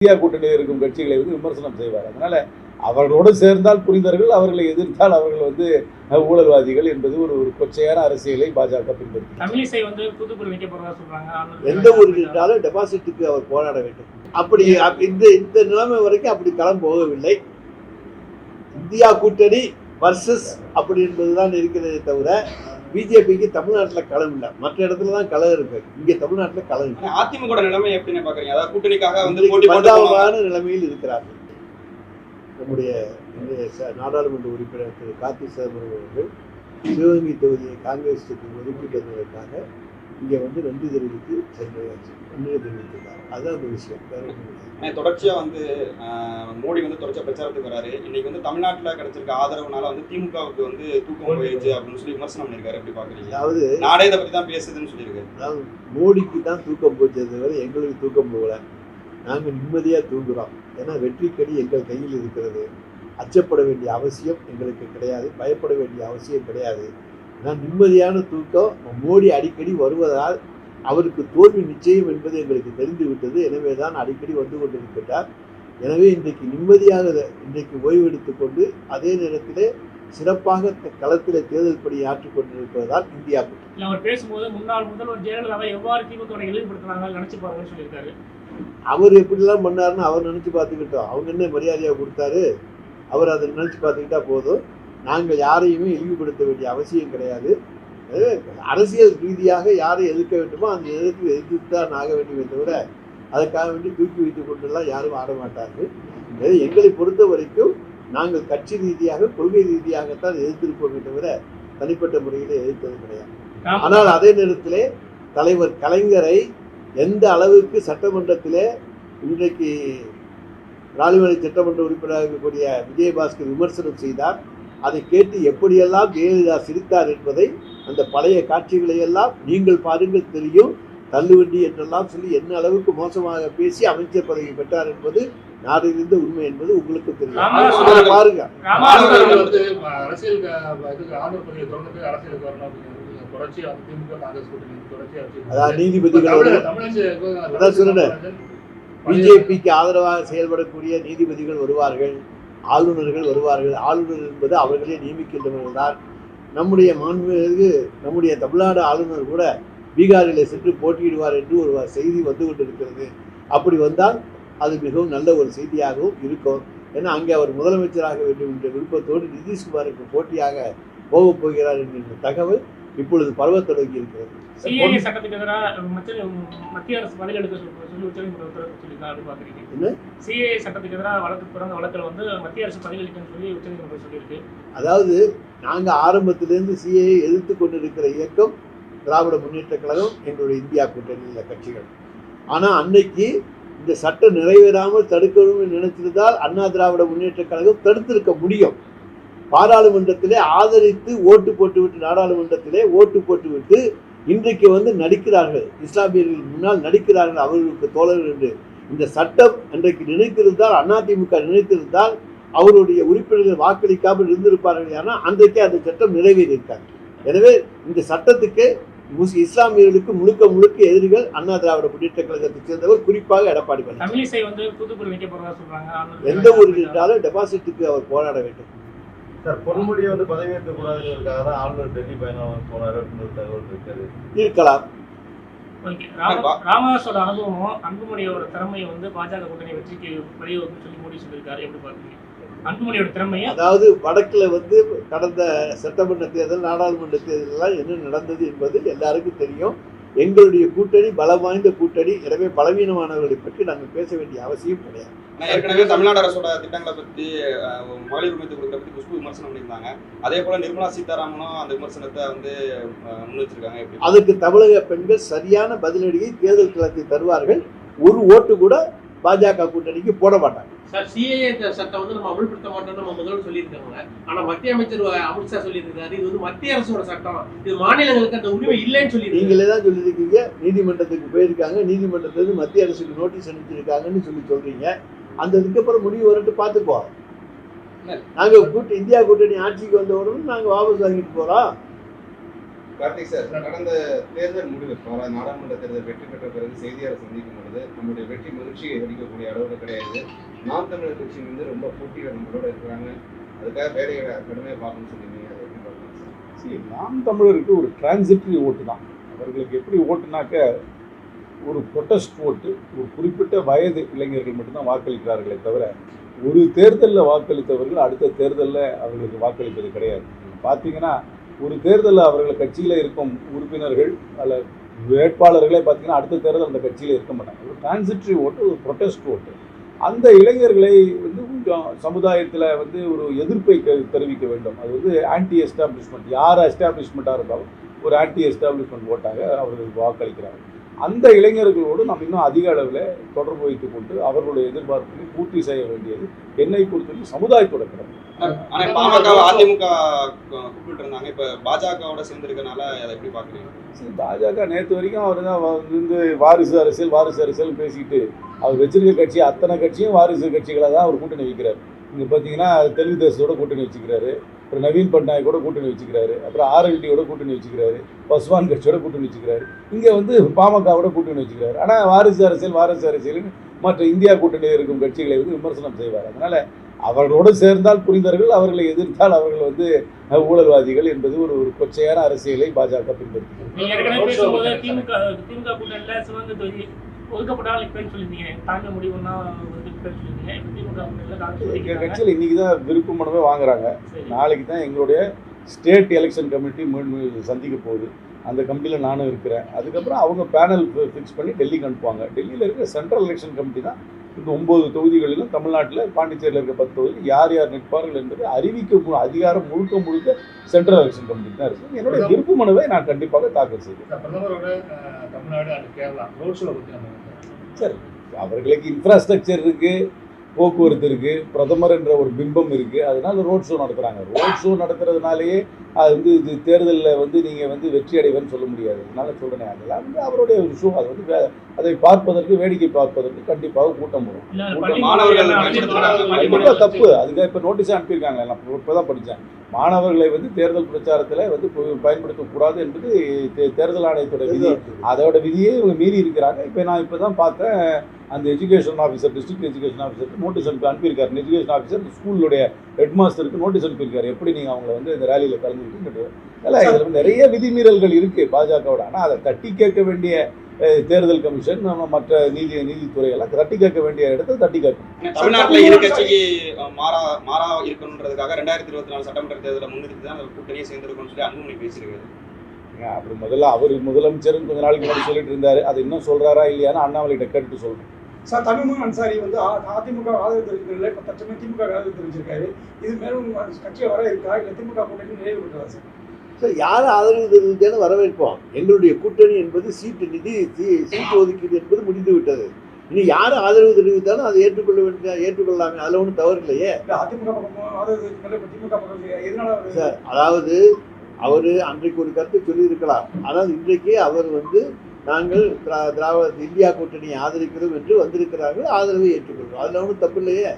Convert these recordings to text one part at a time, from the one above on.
India கூட்டணியில் இருக்கும் கட்சிகளை விமர்சனம் செய்வார். அதனால அவர்களோடு சேர்ந்தால் புரிந்தவர்கள், அவர்களை எதிர்த்தால் அவர்கள் ஊழல்வாதிகள் என்பது ஒரு கொச்சையான அரசியலை பாஜக பின்பற்றி. தமிழிசை தூத்துக்குடி வைக்க போறதா சொல்றாங்க. எந்த ஒரு இருந்தாலும் டெபாசிட்டுக்கு அவர் போராட வேண்டும். அப்படி இந்த நிலைமை வரைக்கும் அப்படி களம் போகவில்லை. இந்தியா கூட்டணி வர்சஸ் அப்படி என்பதுதான் இருக்கிறதே தவிர பிஜேபிக்கு தமிழ்நாட்டில் களம் இல்லை. மற்ற இடத்துல தான் களம் இருக்கு, இங்க தமிழ்நாட்டில் களம் இல்லை. அதிமுக நிலைமை எப்படின்னு பாக்குறீங்க? அதாவது கூட்டணிக்காக பரிதாபமான நிலைமையில் இருக்கிறார்கள். நம்முடைய நாடாளுமன்ற உறுப்பினர் திரு கார்த்தி சிதம்பரம் அவர்கள் சிவகங்கை தொகுதியை காங்கிரஸுக்கு ஒதுக்கி தந்ததற்காக இங்கே நன்றி தெரிவித்து நன்றி தெரிவித்திருக்காங்க. அதுதான் அந்த விஷயம். தொடர்ச்சியா மோடி தொடர்ச்சியா பிரச்சாரத்துக்கு வராரு. இன்னைக்கு தமிழ்நாட்டில் கிடைச்சிருக்க ஆதரவுனால திமுகவுக்கு தூக்கம் போயிடுச்சு அப்படின்னு சொல்லி விமர்சனம் பண்ணியிருக்காரு. எப்படி பாக்குறீங்க? அதாவது நாடே இதை பத்தி தான் பேசுதுன்னு சொல்லியிருக்காரு. அதாவது மோடிக்கு தான் தூக்கம் போச்சது வரை எங்களுக்கு தூக்கம் போகல. நாங்கள் நிம்மதியாக தூங்குறோம். ஏன்னா வெற்றிக்கடி எங்கள் கையில் இருக்கிறது. அச்சப்பட வேண்டிய அவசியம் எங்களுக்கு கிடையாது, பயப்பட வேண்டிய அவசியம் கிடையாது. நான் நிம்மதியான தூக்கம். மோடி அடிக்கடி வருவதால் அவருக்கு தோல்வி நிச்சயம் என்பது எங்களுக்கு தெரிந்து விட்டது. எனவே தான் அடிக்கடி வந்து கொண்டிருக்கிறார். எனவே இன்றைக்கு நிம்மதியாக இன்றைக்கு ஓய்வெடுத்துக் கொண்டு அதே நேரத்திலே சிறப்பாக களத்தில் தேர்தல் பணி ஆற்றிக் கொண்டிருப்பதால் இந்தியா கூட்டணி. அவர் பேசும்போது முன்னாள் முதல்வர் ஜெயலலிதாவை எவ்வாறு திமுக இழிவுபடுத்தினாங்க நினைச்சு பாருங்கன்னு சொல்லியிருக்காரு. அவர் எப்படிலாம் பண்ணாருன்னு அவர் நினைச்சு பார்த்துக்கிட்டோம். அவங்க என்ன மரியாதையாக கொடுத்தாரு, அவர் அதை நினைச்சு பார்த்துக்கிட்டா போதும். நாங்கள் யாரையுமே இழிவுபடுத்த வேண்டிய அவசியம் கிடையாது. அரசியல் ரீதியாக யாரை எதிர்க்க வேண்டுமோ அந்த எதிர்த்து எதிர்த்து தான் ஆக வேண்டுமே தவிர அதற்காக வேண்டி தூக்கி வைத்துக் கொண்டெல்லாம் யாரும் ஆட மாட்டார்கள். எங்களை பொறுத்த வரைக்கும் நாங்கள் கட்சி ரீதியாக கொள்கை ரீதியாகத்தான் எதிர்த்திருப்போமே தவிர தனிப்பட்ட முறையில் எதிர்த்தது கிடையாது. ஆனால் அதே நேரத்திலே தலைவர் கலைஞரை எந்த அளவுக்கு சட்டமன்றத்திலே இன்றைக்கு ராலிமலை சட்டமன்ற உறுப்பினராக இருக்கக்கூடிய விஜயபாஸ்கர் விமர்சனம் செய்தார். அதை கேட்டு எப்படியெல்லாம் ஜெயலலிதா சிரித்தார் என்பதை அந்த பழைய காட்சிகளை எல்லாம் நீங்கள் பாருங்கள், தெரியும். தள்ளுவண்டி என்றெல்லாம் சொல்லி என்ன அளவுக்கு மோசமாக பேசி அமைச்சர் பதவி பெற்றார் என்பது நாடிருந்த உண்மை என்பது உங்களுக்கு தெரியும். பாருங்க, அதாவது நீதிபதிகள் பிஜேபிக்கு ஆதரவாக செயல்படக்கூடிய நீதிபதிகள் வருவார்கள், ஆளுநர்கள் வருவார்கள். ஆளுநர் என்பது அவர்களே நியமிக்கின்றவர்கள் தான். நம்முடைய மாண்புமிகு நம்முடைய தமிழ்நாடு ஆளுநர் கூட பீகாரில் சென்று போட்டியிடுவார் என்று ஒரு செய்தி வந்து கொண்டிருக்கிறது. அப்படி வந்தால் அது மிகவும் நல்ல ஒரு செய்தியாகவும் இருக்கும். ஏன்னா அங்கே அவர் முதலமைச்சராக வேண்டும் என்ற விருப்பத்தோடு நிதிஷ்குமாருக்கு போட்டியாக போகப் போகிறார் என்கின்ற தகவல் இப்பொழுது பரவ தொடங்கி இருக்கிறது. சட்டத்துக்கு எதிராக மத்திய அரசு பதில் எடுக்க சொல்லி உச்சநீதிமன்றம் சொல்லியிருக்காங்க. பாக்குறீங்க, சிஏஏ சட்டத்துக்கு எதிராக வழக்கில் மத்திய அரசு பதில் அளிக்கணும்னு சொல்லி உச்சநீதிமன்றம் சொல்லியிருக்கு. அதாவது நாங்கள் ஆரம்பத்திலிருந்து சிஏஏ எதிர்த்து கொண்டிருக்கிற இயக்கம் திராவிட முன்னேற்ற கழகம், எங்களுடைய இந்தியா கூட்டணியில் கட்சிகள். ஆனால் அன்னைக்கு இந்த சட்டம் நிறைவேறாமல் தடுக்கணும்னு நினைச்சிருந்தால் அண்ணா திராவிட முன்னேற்ற கழகம் தடுத்திருக்க முடியும். பாராளுமன்றத்திலே ஆதரித்து ஓட்டு போட்டுவிட்டு, நாடாளுமன்றத்திலே ஓட்டு போட்டுவிட்டு இன்றைக்கு நடிக்கிறார்கள். இஸ்லாமியர்கள் முன்னால் நடிக்கிறார்கள் அவர்களுக்கு தோழர்கள் என்று. இந்த சட்டம் அன்றைக்கு நினைத்திருந்தால், அதிமுக நினைத்திருந்தால் அவருடைய உறுப்பினர்கள் வாக்களிக்காமல் இருந்திருப்பார்கள். ஆனால் அன்றைக்கே அந்த சட்டம் நிறைவேறியிருக்காங்க. எனவே இந்த சட்டத்துக்கு இஸ்லாமியர்களுக்கு முழுக்க எதிரிகள் அண்ணா திராவிட முன்னேற்ற கழகத்தை சேர்ந்தவர், குறிப்பாக எடப்பாடி பழனிசாமி. தூத்துக்குடி வைக்க போறதா சொல்றாங்க. எந்த ஒரு இருந்தாலும் டெபாசிட்டுக்கு அவர் போராட வேண்டும். சார், பொன்முடியை பதவியேற்க கூடாதுன்றதுக்காக தான் ஆளுநர் டெல்லி பயணம் போனார் அப்படின்னு தகவல் இருக்காரு. இருக்கலாம். ராமதாஸோட அனுபவமும் அன்புமணியோட திறமையை பாஜக கூட்டணி வெற்றிக்கு வழிவகுக்கும் சொல்லி மோடி சொல்லியிருக்காரு. எப்படி பாக்குறீங்க அன்புமணியோட திறமையை? அதாவது வடக்குல கடந்த சட்டமன்ற தேர்தல், நாடாளுமன்ற தேர்தலெல்லாம் என்ன நடந்தது என்பது எல்லாருக்கும் தெரியும். எங்களுடைய கூட்டணி பலம் வாய்ந்த கூட்டணி. எனவே பலவீனமானவர்களை பற்றி நாங்கள் பேச வேண்டிய அவசியம் கிடையாது. ஏற்கனவே தமிழ்நாடு அரசோட திட்டங்களை பற்றி மகளிர் உரிமை கொடுக்கறத பற்றி குஷ்பு விமர்சனம் பண்ணியிருந்தாங்க. அதே போல நிர்மலா சீதாராமனும் அந்த விமர்சனத்தை முன் வச்சிருக்காங்க. அதுக்கு தமிழக பெண்கள் சரியான பதிலடியை தேர்தல் களத்தில் தருவார்கள். ஒரு ஓட்டு கூட பாஜக கூட்டணிக்கு போட மாட்டாங்க. சார், சிஏஏ சட்டம் நம்ம அமல்படுத்த மாட்டோம்னு நம்ம முதல்வர் சொல்லியிருக்காங்க. ஆனா மத்திய அமைச்சர் அமித்ஷா சொல்லியிருக்காரு இது மத்திய அரசோட சட்டம், இது மாநிலங்களுக்கு அந்த உரிமை இல்லைன்னு சொல்லி நீங்களே தான் சொல்லியிருக்கீங்க. நீதிமன்றத்துக்கு போயிருக்காங்க, நீதிமன்றத்திலிருந்து மத்திய அரசுக்கு நோட்டீஸ் அனுப்பிச்சிருக்காங்கன்னு சொல்றீங்க. அந்த இதுக்கப்புறம் முடிவு வரட்டு பார்த்துக்குவோம். நாங்க இந்தியா கூட்டணி ஆட்சிக்கு வந்த உடனே நாங்க வாபஸ் வாங்கிட்டு போறோம். கார்த்திக் சார், கடந்த தேர்தல் முடிவு நாடாளுமன்ற தேர்தல் வெற்றி பெற்ற பிறகு செய்தியாளர் சந்திக்கும் பொழுது நம்முடைய வெற்றி மகிழ்ச்சியை அளிக்கக்கூடிய அளவுக்கு கிடையாது, நாம் தமிழர் கட்சி வந்து ரொம்ப போட்டிகள் நம்மளோட இருக்கிறாங்க, அதுக்காக வேலைகளை கடுமையாக பார்க்கணும்னு சொல்லியிருந்தீங்க. அதை எப்படி பார்க்கணும் சார்? சரி, நாம் தமிழருக்கு ஒரு டிரான்சிட்டரி ஓட்டு தான். அவர்களுக்கு எப்படி ஓட்டுனாக்க ஒரு ப்ரொட்டஸ்ட் ஓட்டு, ஒரு குறிப்பிட்ட வயது இளைஞர்கள் மட்டும்தான் வாக்களிக்கிறார்களே தவிர ஒரு தேர்தலில் வாக்களித்தவர்கள் அடுத்த தேர்தலில் அவர்களுக்கு வாக்களிப்பது கிடையாது. பார்த்தீங்கன்னா ஒரு தேர்தலில் அவர்கள் கட்சியில் இருக்கும் உறுப்பினர்கள் அல்ல வேட்பாளர்களே பார்த்தீங்கன்னா அடுத்த தேர்தல் அந்த கட்சியில் இருக்க மாட்டாங்க. ஒரு டிரான்சிட்டரி ஓட்டு, ஒரு ப்ரொட்டஸ்ட் ஓட்டு. அந்த இளைஞர்களை வந்து கொஞ்சம் சமுதாயத்தில் வந்து ஒரு எதிர்ப்பை தெரிவிக்க வேண்டும். அது வந்து ஆன்டி எஸ்டாப்ளிஷ்மெண்ட், யார் எஸ்டாப்ளிஷ்மெண்ட்டாக இருந்தாலும் ஒரு ஆன்டி எஸ்டாப்ளிஷ்மெண்ட் ஓட்டாக அவர்கள் வாக்களிக்கிறார்கள். அந்த இளைஞர்களோடு நாம் இன்னும் அதிக அளவில் தொடர்பு வைத்துக் கொண்டு அவர்களுடைய எதிர்பார்ப்புகளை பூர்த்தி செய்ய வேண்டியது என்னை பொறுத்தவரை சமுதாயத்தோட கடமை. ஆனா பாமக அதிமுக கூப்பிட்டு இருந்தாங்க, இப்ப பாஜகவோட சேர்ந்திருக்கனால அதை எப்படி பாக்குறீங்க? சரி, பாஜக நேற்று வரைக்கும் அவர் தான் வந்து வாரிசு அரசியல் பேசிக்கிட்டு அவர் வச்சிருக்க கட்சி அத்தனை கட்சியும் வாரிசு கட்சிகளை தான் அவர் கூட்டணி வைக்கிறார். இங்கே பார்த்தீங்கன்னா தெலுங்கு தேசத்தோட கூட்டணி வச்சுக்கிறாரு, அப்புறம் நவீன் பட்நாயக்கோட கூட்டணி வச்சுக்கிறாரு, அப்புறம் ஆர்எல்டியோட கூட்டணி வச்சுக்கிறாரு, பஸ்வான் கட்சியோட கூட்டணி வச்சுக்கிறாரு, இங்கே வந்து பாமகவோட கூட்டணி வச்சுக்கிறாரு. ஆனால் வாரிசு அரசியல்னு மற்ற இந்தியா கூட்டணியில் இருக்கும் கட்சிகளை வந்து விமர்சனம் செய்வார். அதனால் அவர்களோடு சேர்ந்தால் புரிந்தவர்கள், அவர்களை எதிர்த்தால் அவர்கள் வந்து ஊழல்வாதிகள் என்பது ஒரு கொச்சையான அரசியலை பாஜக பின்பற்றுகிறது. திமுக கூட்டணியில சிவகங்கை தொகுதி ஒதுக்கப்பட்டால் இப்பன்னு சொல்லியிருந்தீங்க, தாங்க முடிவுன்னா சொல்லியிருந்தீங்க. இப்போ திமுக எங்கள் கட்சியில் இன்றைக்கி தான் விருப்ப மனுவே வாங்குறாங்க. நாளைக்கு தான் எங்களுடைய ஸ்டேட் எலெக்ஷன் கமிட்டி சந்திக்க போகுது. அந்த கமிட்டியில் நானும் இருக்கிறேன். அதுக்கப்புறம் அவங்க பேனல் ஃபிக்ஸ் பண்ணி டெல்லிக்கு அனுப்புவாங்க. டெல்லியில் இருக்கிற சென்ட்ரல் எலெக்ஷன் கமிட்டி தான் இந்த 9 தொகுதிகளிலும் தமிழ்நாட்டில் பாண்டிச்சேரியில் இருக்க 10 தொகுதி யார் யார் நிற்பார்கள் என்பதை அறிவிக்க அதிகாரம் முழுக்க சென்ட்ரல் எலெக்ஷன் கமிட்டி தான் இருக்குது. என்னுடைய விருப்ப மனுவை நான் கண்டிப்பாக தாக்கல் செய்வேன். பிரதமரோட தமிழ்நாடு அண்ட் கேரளா ரோட் ஷோவை பற்றி நம்ம சரி, அவர்களுக்கு இன்ஃப்ராஸ்ட்ரக்சர் இருக்குது, போக்குவரத்து இருக்குது, பிரதமர் என்ற ஒரு பிம்பம் இருக்குது, அதனால் ரோட் ஷோ நடத்துகிறாங்க. ரோட் ஷோ நடத்துறதுனாலேயே அது வந்து இது தேர்தலில் வந்து நீங்கள் வந்து வெற்றி அடைவேன்னு சொல்ல முடியாது. அதனால சொல்கிறேன், அதெல்லாம் வந்து அவருடைய ஒரு ஷோ. அது வந்து அதை பார்ப்பதற்கு, வேடிக்கை பார்ப்பதற்கு கண்டிப்பாக கூட்டம் வரும். கண்டிப்பாக தப்பு. அதுக்காக இப்போ நோட்டீஸாக அனுப்பியிருக்காங்க. நான் இப்போ தான் படித்தேன். மாணவர்களை வந்து தேர்தல் பிரச்சாரத்தில் வந்து பயன்படுத்தக்கூடாது என்பது தேர்தல் ஆணையத்தோட விதி. அதோட விதியே இவங்க மீறி இருக்கிறாங்க. இப்போ தான் பார்த்தேன், அந்த எஜுகேஷன் ஆஃபீஸர், டிஸ்ட்ரிக்ட் எஜுகேஷன் ஆஃபீஸருக்கு நோட்டீஸ் அனுப்பியிருக்காரு. எஜுகேஷன் ஆஃபீஸர் ஸ்கூலுடைய ஹெட் மாஸ்டருக்கு நோட்டீஸ் அனுப்பியிருக்காரு, எப்படி நீங்கள் அவங்கள வந்து இந்த ரேலியில் கலந்துக்கிட்டு. இல்லை, இதில் நிறைய விதிமீறல்கள் இருக்குது பாஜகவோட. ஆனால் அதை தட்டி கேட்க வேண்டிய தேர்தல் கமிஷன், மற்ற நீதித்துறை எல்லாம் தட்டி கேட்க வேண்டிய இடத்தை தட்டி கேட்கணும். தமிழ்நாட்டில் இரு கட்சிக்கு மாறா இருக்கணுன்றதுக்காக 2024 சட்டமன்ற தேர்தலை முன்னிறுத்தி தான் கூட்டணியை சேர்ந்திருக்கணும்னு சொல்லி அன்புமணி பேசியிருக்காரு. அப்படி அவர் முதலமைச்சர் கொஞ்ச நாளைக்கு முன்னாடி சொல்லிட்டு இருந்தாரு. அது இன்னும் சொல்றாரா இல்லையான்னு அண்ணாமலைகிட்ட கேட்டு சொல்றேன். சார், தமிழ்மகன் அன்சாரி வந்து அதிமுக ஆதரவு தெரிவிக்கிறதுல இப்போ தற்சமய திமுக ஆதரவு தெரிவிச்சிருக்காரு. இது மேலும் கட்சியை வர இருக்கா, இல்லை திமுக கூட்டணி நிறைவு பெற்றதா சார்? சார், யார் ஆதரவு தெரிவித்தாலும் வரவேற்போம். எங்களுடைய கூட்டணி என்பது சீட்டு ஒதுக்கீடு என்பது முடிந்து விட்டது. இனி யார் ஆதரவு தெரிவித்தாலும் அதை ஏற்றுக்கொள்ளாமே, அதில் ஒன்றும் தவறு இல்லையே. அதிமுக பக்கம் ஆதரவு திமுக பக்கம் எதனால சார்? அதாவது அவர் அன்றைக்கு ஒரு கருத்து சொல்லியிருக்கலாம். ஆனால் இன்றைக்கு அவர் வந்து நாங்கள் திராவிட இந்தியா கூட்டணியை ஆதரிக்கிறோம் என்று வந்திருக்கிறார்கள், ஆதரவை ஏற்றுக்கொள்கிறோம். அதில் ஒன்றும் தப்பு இல்லையே.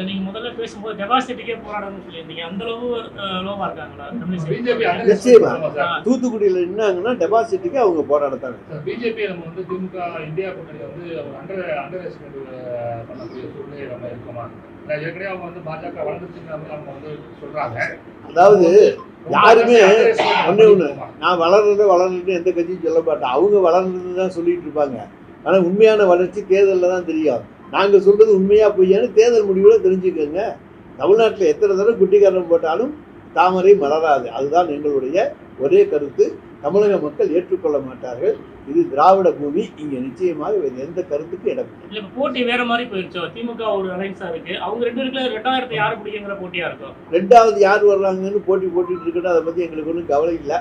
நீங்க முதல்ல பேசும்போது டெபாசிட்டுக்கே போராடணும்னு சொல்லியிருந்தீங்க. அந்த அளவு லோவா இருக்காங்களா? நிச்சயமா தூத்துக்குடியில் நின்னாங்கன்னா டெபாசிட்டுக்கு அவங்க போராடத்தாங்க. பிஜேபி நம்ம வந்து திமுக இந்தியா கூட்டணி வந்து அண்டர் எஸ்டிமேட் பண்ணக்கூடிய சூழ்நிலை நம்ம இருக்கோமா? ஏற்கனவே அவங்க வந்து பாஜக வளர்ந்துச்சுன்னு அவங்க வந்து சொல்றாங்க. அதாவது யாருமே ஒண்ணு நான் வளர்றது எந்த கட்சியும் சொல்ல மாட்டேன். அவங்க வளர்ந்ததுன்னு தான் சொல்லிட்டு இருப்பாங்க. ஆனால் உண்மையான வளர்ச்சி தேர்தலில் தான் தெரியும். நாங்கள் சொல்கிறது உண்மையாக பொய்யான்னு தேர்தல் முடிவில் தெரிஞ்சுக்கோங்க. தமிழ்நாட்டில் எத்தனை தடவை குட்டிக்காரணம் போட்டாலும் தாமரை மலராது. அதுதான் எங்களுடைய ஒரே கருத்து. தமிழக மக்கள் ஏற்றுக்கொள்ள மாட்டார்கள். இது திராவிட பூமி. இங்கே நிச்சயமாக எந்த கருத்துக்கு இடம் இல்லை. போட்டி வேற மாதிரி போயிடுச்சோ. திமுக ஒரு அலைன்ஸா இருக்கு, அவங்க 2 பேருக்குள்ள 2வது யாரு பிடிக்குங்கிற போட்டியா இருக்கும். 2வது யார் வர்றாங்கன்னு போட்டுட்டு இருக்கட்டும், அதை பற்றி எங்களுக்கு ஒன்றும் கவலை இல்லை.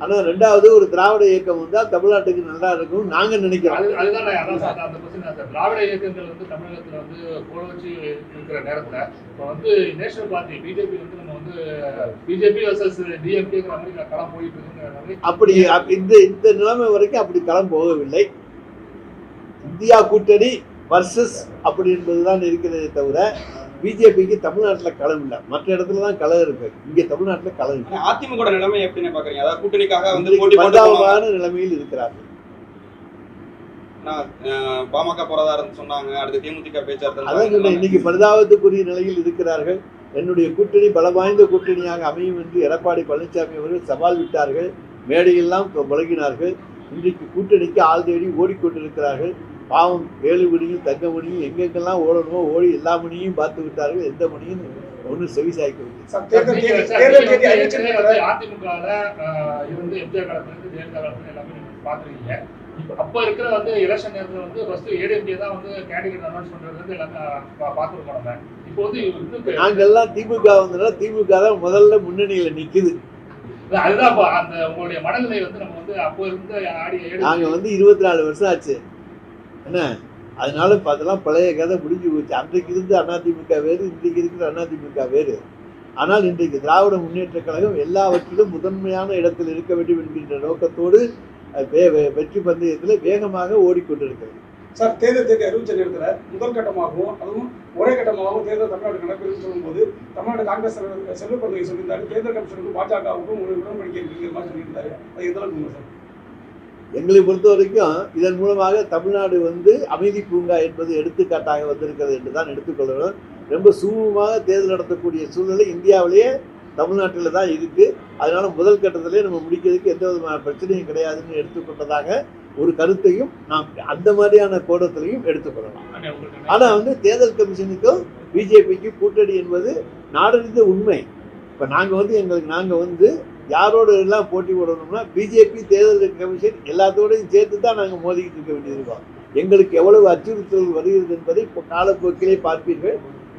ஆனால் 2வது ஒரு திராவிட இயக்கம் வந்தால் தமிழ்நாட்டுக்கு நல்லா இருக்கும் நாங்கள் நினைக்கிறோம். அதுதான் அந்த பிரச்சனை. திராவிட இயக்கங்கள் வந்து தமிழகத்தில் வந்து கோல வச்சு இருக்கிற நேரத்தில் இப்போ வந்து நேஷனல் பார்ட்டி பிஜேபி வந்து நம்ம வந்து பிஜேபி வர்சஸ் டிஎம்கேங்கிற மாதிரி களம் போயிட்டு இருக்குங்கிற மாதிரி அப்படி இந்த நிலைமை வரைக்கும் அப்படி களம் போகவில்லை. இந்தியா கூட்டணி வர்சஸ் அப்படி என்பதுதான் இருக்கிறதே தவிர பிஜேபிக்கு தமிழ்நாட்டில் களம் இல்லை, மற்ற இடத்துல தான் களம் இருக்கு. இங்கே தமிழ்நாட்டில் களம் இல்லை. அதிமுக நிலைமை எப்படின்னு பாக்குறீங்க? அதாவது கூட்டணிக்காக வந்து போட்டி போட்டு பரிதாபமான நிலைமையில் இருக்கிறார்கள். பாமக போறதா இருந்து சொன்னாங்க, அடுத்து தேமுதிக அதான் பேச்சாளர் சொன்னேன், இன்னைக்கு பரிதாபத்துக்குரிய நிலையில் இருக்கிறார்கள். என்னுடைய கூட்டணி பல வாய்ந்த கூட்டணியாக அமையும் என்று எடப்பாடி பழனிசாமி அவர்கள் சவால் விட்டார்கள், மேடையெல்லாம் முழங்கினார்கள். இன்றைக்கு கூட்டணிக்கு ஆள் தேடி ஓடிக்கொண்டிருக்கிறார்கள். பாவம் வேலுமணியும் தங்கமணியும் எங்கெங்கெல்லாம் ஓடணுமோ ஓடி எல்லா மணியும் பார்த்து விட்டார்கள். எந்த மணியும் ஒன்றும் செவி சாய்க்கவில்லை. அதிமுகல இருந்து எம்ஜிஆர் காலத்துல இருந்து ஜெயலலிதா காலத்துல எல்லாமே நீங்க பாத்துருக்கீங்க. அப்ப இருக்கிற வந்து எலெக்ஷன் நேரத்துல வந்து ஃபர்ஸ்ட் ஏடிஎம்கே தான் வந்து கேண்டிடேட் அனௌன்ஸ் பண்றது வந்து எல்லாமே பார்த்துருக்கோம். நம்ம இப்போ வந்து நாங்கெல்லாம் திமுக வந்ததுனால திமுக தான் முதல்ல முன்னணியில நிக்குது. அதுதான் அந்த உங்களுடைய மனநிலை வந்து நம்ம வந்து அப்போ இருந்து நாங்க வந்து 24 வருஷம் ஆச்சு என்ன, அதனால அதெல்லாம் பழைய கதை முடிஞ்சு போச்சு. அன்றைக்கு இருந்து அதிமுக வேறு, இன்றைக்கு இருக்கிற அதிமுக வேறு. ஆனால் இன்றைக்கு திராவிட முன்னேற்ற கழகம் எல்லாவற்றிலும் முதன்மையான இடத்தில் இருக்க வேண்டும் என்கின்ற நோக்கத்தோடு வெற்றி பந்தயத்தில் வேகமாக ஓடிக்கொண்டிருக்கிறது. சார், தேர்தல் தேதி அறிவிச்ச நேரத்தில் முதல் கட்டமாகவும் அதுவும் ஒரே கட்டமாகவும் தேர்தல் தமிழ்நாடு நடக்குதுன்னு சொல்லும்போது தமிழ்நாடு காங்கிரஸ் செல்வ பிறந்தகை சொல்லியிருந்தாரு, தேர்தல் கமிஷனுக்கும் பாஜகவுக்கும் ஒரு உடன்படிக்கை இருக்கிற மாதிரி சொல்லியிருந்தாரு. அது எந்த அளவுக்கு சார்? எங்களை பொறுத்த வரைக்கும் இதன் மூலமாக தமிழ்நாடு வந்து அமைதி பூங்கா என்பது எடுத்துக்காட்டாக வந்திருக்கிறது என்று தான் எடுத்துக்கொள்ளணும். ரொம்ப சுமூகமாக தேர்தல் நடத்தக்கூடிய சூழ்நிலை இந்தியாவிலேயே தமிழ்நாட்டில் தான் இருக்குது. அதனால முதல் கட்டத்திலே நம்ம முடிக்கிறதுக்கு எந்த விதமான பிரச்சனையும் கிடையாதுன்னு எடுத்துக்கொண்டதாக ஒரு கருத்தையும் நாம் அந்த மாதிரியான கோணத்திலையும் எடுத்துக்கொள்ளலாம். ஆனால் வந்து தேர்தல் கமிஷனுக்கும் பிஜேபிக்கு கூட்டணி என்பது நாடறிந்த உண்மை. இப்போ நாங்கள் வந்து யாரோடு எல்லாம் போட்டி போடணும்னா பிஜேபி தேர்தல் கமிஷன் எல்லாத்தோடையும் சேர்த்து தான் நாங்கள் மோதிக்கிட்டு இருக்க வேண்டியிருக்கோம். எங்களுக்கு எவ்வளவு அச்சுறுத்தல் வருகிறது என்பதை இப்போ காலப்போக்கிலே பார்ப்பீர்கள்.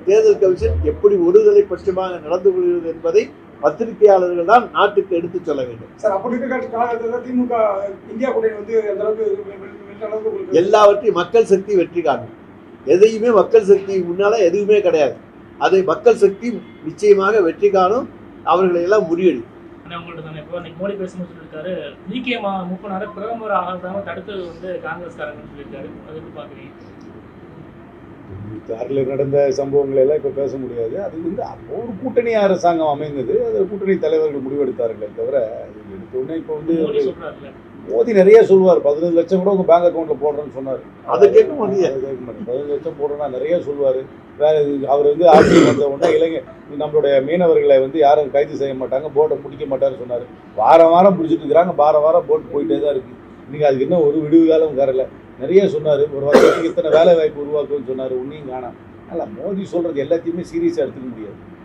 தேர்தல் கமிஷன் எப்படி ஒருதலை பட்சமாக நடந்து கொள்கிறது என்பதை பத்திரிகையாளர்கள் தான் நாட்டுக்கு எடுத்து சொல்ல வேண்டும். சார், அப்படி இருக்கிற காலகட்டத்தில் திமுக இந்தியா கூட்டணி வந்து அந்த அளவுக்கு எல்லாவற்றையும் மக்கள் சக்தி வெற்றி காணும். எதையுமே மக்கள் சக்தி முன்னால எதுவுமே கிடையாது. அதை மக்கள் சக்தி நிச்சயமாக வெற்றி காணும், அவர்களை எல்லாம் முறியடிக்கும். மோடி பேசும்போது சொல்லியிருக்காரு, விகே மூப்பனார பிரதமர் ஆகாம தடுத்து வந்து காங்கிரஸ்காரங்கன்னு சொல்லியிருக்காரு. அதுக்கு பாக்குறீங்க? காரில் நடந்த சம்பவங்களை எல்லாம் இப்போ பேச முடியாது. அது வந்து அப்போ ஒரு கூட்டணி அரசாங்கம் அமைந்தது, அதில் கூட்டணி தலைவர்கள் முடிவெடுத்தார்களே தவிர எடுத்தோடனே இப்போ வந்து மோடி நிறைய சொல்லுவார், 15 லட்சம் கூட உங்கள் பேங்க் அக்கௌண்ட்டில் போடுறேன்னு சொன்னார். அதை கேட்க மாட்டேன். 15 லட்சம் போடுறேன்னா நிறைய சொல்லுவார். வேறு அவர் வந்து ஆட்சியில் வந்த உடனே நம்மளுடைய மீனவர்களை வந்து யாரும் கைது செய்ய மாட்டாங்க, போட்டை பிடிக்க மாட்டாருன்னு சொன்னார். வாரம் பிடிச்சிட்டு இருக்கிறாங்க, வாரம் போட்டு போயிட்டே தான் இருக்குது. இன்றைக்கி அதுக்கு இன்னும் ஒரு விடுவு காலம் வரல. நிறைய சொன்னார், ஒரு வருஷத்துக்கு இத்தனை வேலை வாய்ப்பு உருவாக்குன்னு சொன்னார், ஒன்றையும் காணோம். அதனால் மோடி சொல்கிறது எல்லாத்தையுமே சீரியஸாக எடுத்துக்க முடியாது.